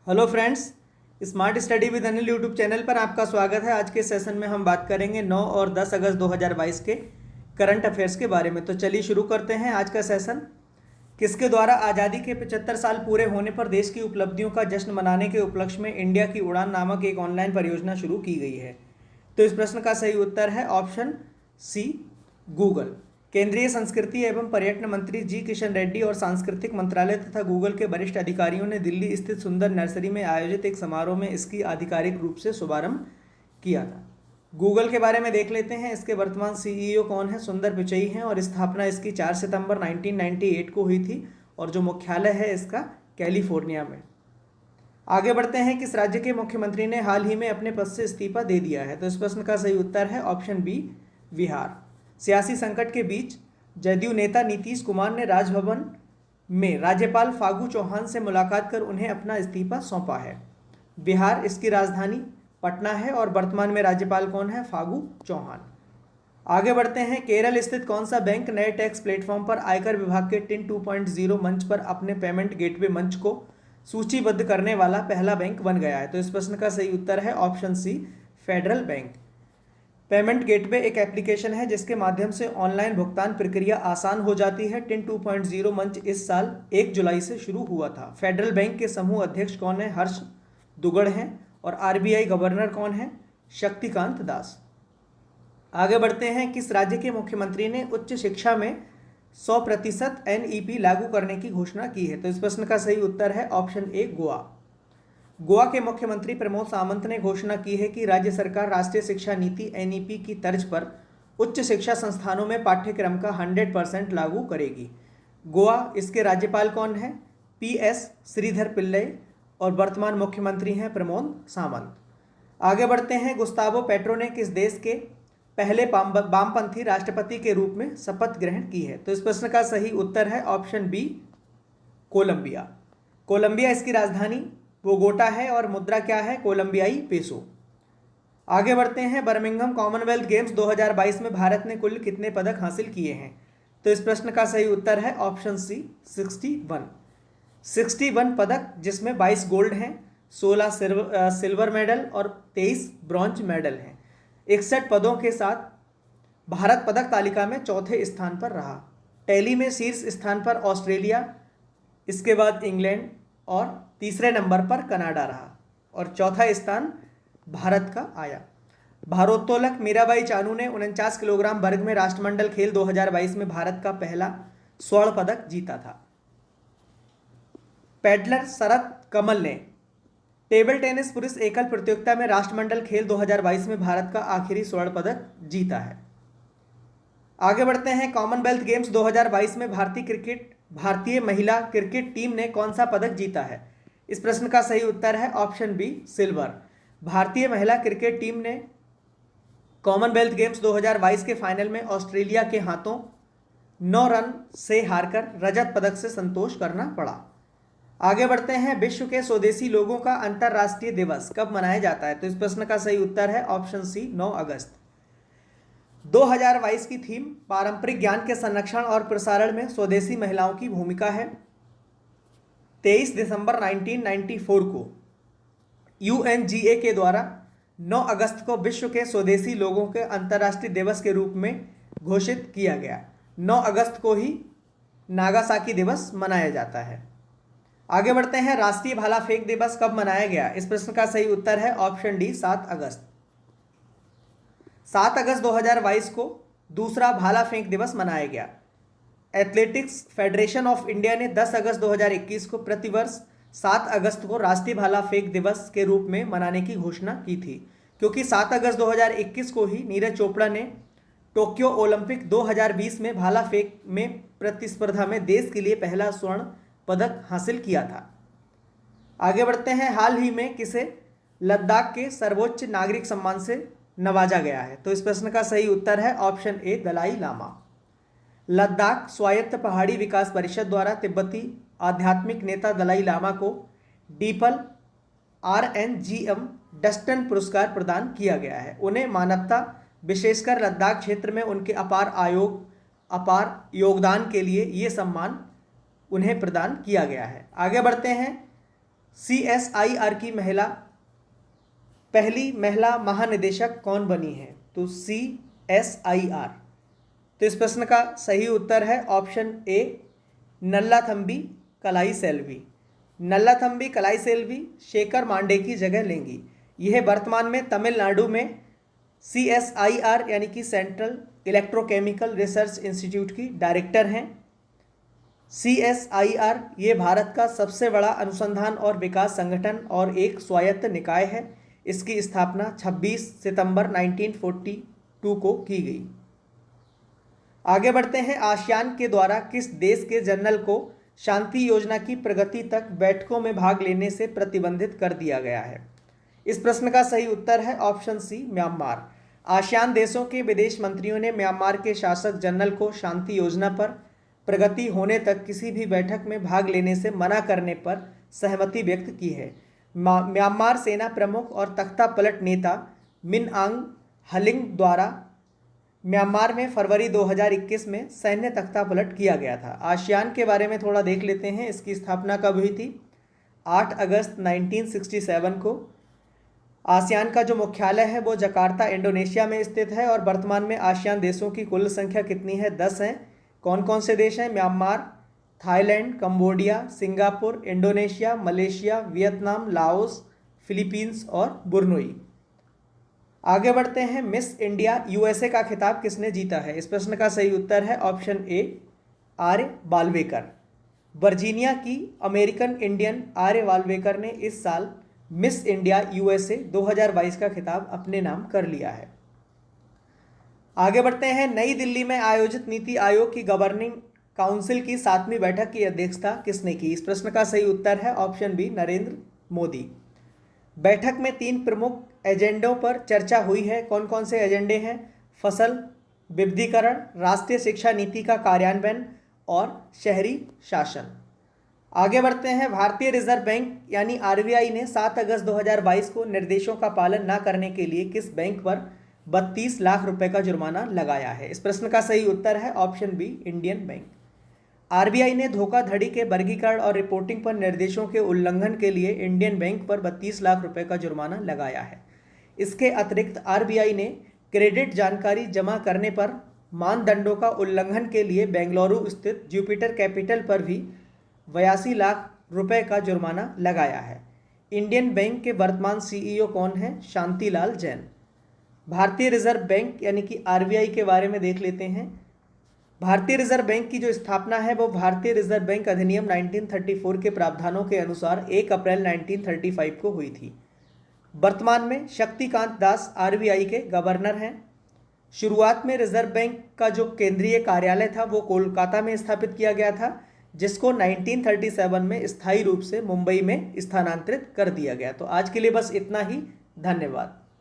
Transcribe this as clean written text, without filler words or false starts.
Hello friends, smart study with Anil YouTube channel पर आपका स्वागत है। आज के सेशन में हम बात करेंगे 9 और 10 अगस्त 2022 के करंट अफेयर्स के बारे में। तो चलिए शुरू करते हैं आज का सेशन। किसके द्वारा आज़ादी के 75 साल पूरे होने पर देश की उपलब्धियों का जश्न मनाने के उपलक्ष्य में इंडिया की उड़ान नामक एक ऑनलाइन परियोजना शुरू की गई है? तो इस प्रश्न का सही उत्तर है ऑप्शन सी, गूगल। केंद्रीय संस्कृति एवं पर्यटन मंत्री जी किशन रेड्डी और सांस्कृतिक मंत्रालय तथा गूगल के वरिष्ठ अधिकारियों ने दिल्ली स्थित सुंदर नर्सरी में आयोजित एक समारोह में इसकी आधिकारिक रूप से शुभारंभ किया था। गूगल के बारे में देख लेते हैं। इसके वर्तमान सीईओ कौन है? सुंदर पिचई हैं और स्थापना इसकी 4 सितंबर 1998 को हुई थी और जो मुख्यालय है इसका कैलिफोर्निया में। आगे बढ़ते हैं। किस राज्य के मुख्यमंत्री ने हाल ही में अपने पद से इस्तीफा दे दिया है? तो इस प्रश्न का सही उत्तर है ऑप्शन बी, बिहार। सियासी संकट के बीच जदयू नेता नीतीश कुमार ने राजभवन में राज्यपाल फागू चौहान से मुलाकात कर उन्हें अपना इस्तीफा सौंपा है। बिहार इसकी राजधानी पटना है और वर्तमान में राज्यपाल कौन है? फागू चौहान। आगे बढ़ते हैं। केरल स्थित कौन सा बैंक नए टैक्स प्लेटफॉर्म पर आयकर विभाग के टिन 2.0 मंच पर अपने पेमेंट गेटवे मंच को सूचीबद्ध करने वाला पहला बैंक बन गया है? तो इस प्रश्न का सही उत्तर है option C, Federal Bank. Payment gateway एक एप्लीकेशन है जिसके माध्यम से ऑनलाइन भुगतान प्रक्रिया आसान हो जाती है। टिन 2.0 मंच इस साल 1 जुलाई से शुरू हुआ था। फेडरल बैंक के समूह अध्यक्ष कौन है? हर्ष दुगड़ हैं और आरबीआई गवर्नर कौन है? शक्तिकांत दास। आगे बढ़ते हैं। किस राज्य के मुख्यमंत्री ने उच्च शिक्षा में 100% एनईपी लागू करने की घोषणा की है? तो इस प्रश्न का सही उत्तर है ऑप्शन ए, गोवा। गोवा के मुख्यमंत्री प्रमोद सावंत ने घोषणा की है कि राज्य सरकार राष्ट्रीय शिक्षा नीति एनईपी की तर्ज पर उच्च शिक्षा संस्थानों में पाठ्यक्रम का 100% लागू करेगी। गोवा इसके राज्यपाल कौन है? पीएस श्रीधर पिल्लई और वर्तमान मुख्यमंत्री हैं प्रमोद सावंत। आगे बढ़ते हैं। गुस्तावो पेट्रो ने किस देश के पहले वामपंथी राष्ट्रपति के रूप में शपथ ग्रहण की है? तो इस प्रश्न का सही उत्तर है ऑप्शन बी, कोलंबिया। कोलंबिया इसकी राजधानी बोगोटा है और मुद्रा क्या है? कोलंबियाई पेसो। आगे बढ़ते हैं। बर्मिंघम कॉमनवेल्थ गेम्स 2022 में भारत ने कुल कितने पदक हासिल किए हैं? तो इस प्रश्न का सही उत्तर है ऑप्शन सी, 61 पदक, जिसमें 22 गोल्ड हैं, 16 सिल्वर मेडल और 23 ब्रॉन्ज मेडल हैं। 61 पदों के साथ भारत पदक तालिका में चौथे स्थान पर रहा। टैली में शीर्ष स्थान पर ऑस्ट्रेलिया, इसके बाद इंग्लैंड और तीसरे नंबर पर कनाडा रहा और चौथा स्थान भारत का आया। भारोत्तोलक मीराबाई चानू ने 49 किलोग्राम वर्ग में राष्ट्रमंडल खेल 2022 में भारत का पहला स्वर्ण पदक जीता था। पैडलर शरत कमल ने टेबल टेनिस पुरुष एकल प्रतियोगिता में राष्ट्रमंडल खेल 2022 में भारत का आखिरी स्वर्ण पदक जीता है। आगे बढ़ते हैं। कॉमनवेल्थ गेम्स 2022 में भारतीय महिला क्रिकेट टीम ने कौन सा पदक जीता है? इस प्रश्न का सही उत्तर है ऑप्शन बी, सिल्वर। भारतीय महिला क्रिकेट टीम ने कॉमनवेल्थ गेम्स 2022 के फाइनल में ऑस्ट्रेलिया के हाथों 9 रन से हारकर रजत पदक से संतोष करना पड़ा। आगे बढ़ते हैं। विश्व के स्वदेशी लोगों का अंतर्राष्ट्रीय दिवस कब मनाया जाता है? तो इस प्रश्न का सही उत्तर है ऑप्शन सी, 9 अगस्त। 2022 की थीम पारंपरिक ज्ञान के संरक्षण और प्रसारण में स्वदेशी महिलाओं की भूमिका है। 23 दिसंबर 1994 को यूएनजीए के द्वारा 9 अगस्त को विश्व के स्वदेशी लोगों के अंतर्राष्ट्रीय दिवस के रूप में घोषित किया गया। 9 अगस्त को ही नागासाकी दिवस मनाया जाता है। आगे बढ़ते हैं। राष्ट्रीय भाला फेंक दिवस कब मनाया गया? इस प्रश्न का सही उत्तर है ऑप्शन डी, 7 अगस्त। 7 अगस्त 2022 को दूसरा भाला फेंक दिवस मनाया गया। एथलेटिक्स फेडरेशन ऑफ इंडिया ने 10 अगस्त 2021 को प्रतिवर्ष 7 अगस्त को राष्ट्रीय भाला फेंक दिवस के रूप में मनाने की घोषणा की थी, क्योंकि 7 अगस्त 2021 को ही नीरज चोपड़ा ने टोक्यो ओलंपिक 2020 में भाला फेंक में प्रतिस्पर्धा में देश के लिए पहला स्वर्ण पदक हासिल किया था। आगे बढ़ते हैं। हाल ही में किसे लद्दाख के सर्वोच्च नागरिक सम्मान से नवाजा गया है? तो इस प्रश्न का सही उत्तर है ऑप्शन ए, दलाई लामा। लद्दाख स्वायत्त पहाड़ी विकास परिषद द्वारा तिब्बती आध्यात्मिक नेता दलाई लामा को डीपल RNGM डस्टन पुरस्कार प्रदान किया गया है। उन्हें मानवता, विशेषकर लद्दाख क्षेत्र में उनके अपार योगदान के लिए ये सम्मान उन्हें प्रदान किया गया है। आगे बढ़ते हैं। CSIR की पहली महिला महानिदेशक कौन बनी है? तो CSIR, तो इस प्रश्न का सही उत्तर है ऑप्शन ए, नल्लाथम्बी कलाईसेल्वी। नल्लाथम्बी कलाईसेल्वी शेखर मांडे की जगह लेंगी। यह वर्तमान में तमिलनाडु में CSIR यानी कि सेंट्रल इलेक्ट्रोकेमिकल रिसर्च इंस्टीट्यूट की डायरेक्टर हैं। CSIR ये भारत का सबसे बड़ा अनुसंधान और विकास संगठन और एक स्वायत्त निकाय है। इसकी स्थापना 26 सितंबर 1942 को की गई। आगे बढ़ते हैं। आसियान के द्वारा किस देश के जनरल को शांति योजना की प्रगति तक बैठकों में भाग लेने से प्रतिबंधित कर दिया गया है? इस प्रश्न का सही उत्तर है ऑप्शन सी, म्यांमार। आसियान देशों के विदेश मंत्रियों ने म्यांमार के शासक जनरल को शांति योजना पर प्रगति होने तक किसी भी बैठक में भाग लेने से मना करने पर सहमति व्यक्त की है। म्यांमार सेना प्रमुख और तख्ता पलट नेता मिन आंग हलिंग द्वारा म्यांमार में फरवरी 2021 में सैन्य तख्ता पलट किया गया था। आसियान के बारे में थोड़ा देख लेते हैं। इसकी स्थापना कब हुई थी? 8 अगस्त 1967 को। आसियान का जो मुख्यालय है वो जकार्ता इंडोनेशिया में स्थित है। और वर्तमान में आसियान देशों की कुल संख्या कितनी है? 10 हैं। कौन कौन से देश हैं? Myanmar, Thailand, Cambodia, Singapore, Indonesia, Malaysia, Vietnam, Laos, Philippines और बुर्नोई। आगे बढ़ते हैं। मिस इंडिया USA का खिताब किसने जीता है? इस प्रश्न का सही उत्तर है ऑप्शन ए, आर्य वाल्वेकर। वर्जीनिया की अमेरिकन इंडियन आर्य वाल्वेकर ने इस साल मिस इंडिया USA 2022 का खिताब अपने नाम कर लिया है। आगे बढ़ते हैं। नई दिल्ली में आयोजित नीति आयोग की गवर्निंग काउंसिल की 7वीं बैठक की अध्यक्षता किसने की? इस प्रश्न का सही उत्तर है ऑप्शन बी, नरेंद्र मोदी। बैठक में 3 प्रमुख एजेंडों पर चर्चा हुई है। कौन कौन से एजेंडे हैं? फसल विविधीकरण, राष्ट्रीय शिक्षा नीति का कार्यान्वयन और शहरी शासन। आगे बढ़ते हैं। भारतीय रिजर्व बैंक यानी RBI ने 7 अगस्त 2022 को निर्देशों का पालन न करने के लिए किस बैंक पर 32 लाख रुपए का जुर्माना लगाया है? इस प्रश्न का सही उत्तर है option B, Indian Bank. RBI ने धोखाधड़ी के वर्गीकरण और रिपोर्टिंग पर निर्देशों के उल्लंघन के लिए इंडियन बैंक पर 32 लाख रुपए का जुर्माना लगाया है। इसके अतिरिक्त RBI ने क्रेडिट जानकारी जमा करने पर मानदंडों का उल्लंघन के लिए बेंगलुरु स्थित जुपिटर कैपिटल पर भी 82 लाख रुपए का जुर्माना लगाया है। इंडियन बैंक के वर्तमान CEO कौन है? शांतिलाल जैन। भारतीय रिजर्व बैंक यानी कि RBI के बारे में देख लेते हैं। भारतीय रिजर्व बैंक की जो स्थापना है वो भारतीय रिजर्व बैंक अधिनियम 1934 के प्रावधानों के अनुसार 1 अप्रैल 1935 को हुई थी। वर्तमान में शक्तिकांत दास RBI के गवर्नर हैं। शुरुआत में रिजर्व बैंक का जो केंद्रीय कार्यालय था वो कोलकाता में स्थापित किया गया था, जिसको 1937 में स्थायी रूप से मुंबई में स्थानांतरित कर दिया गया। तो आज के लिए बस इतना ही। धन्यवाद।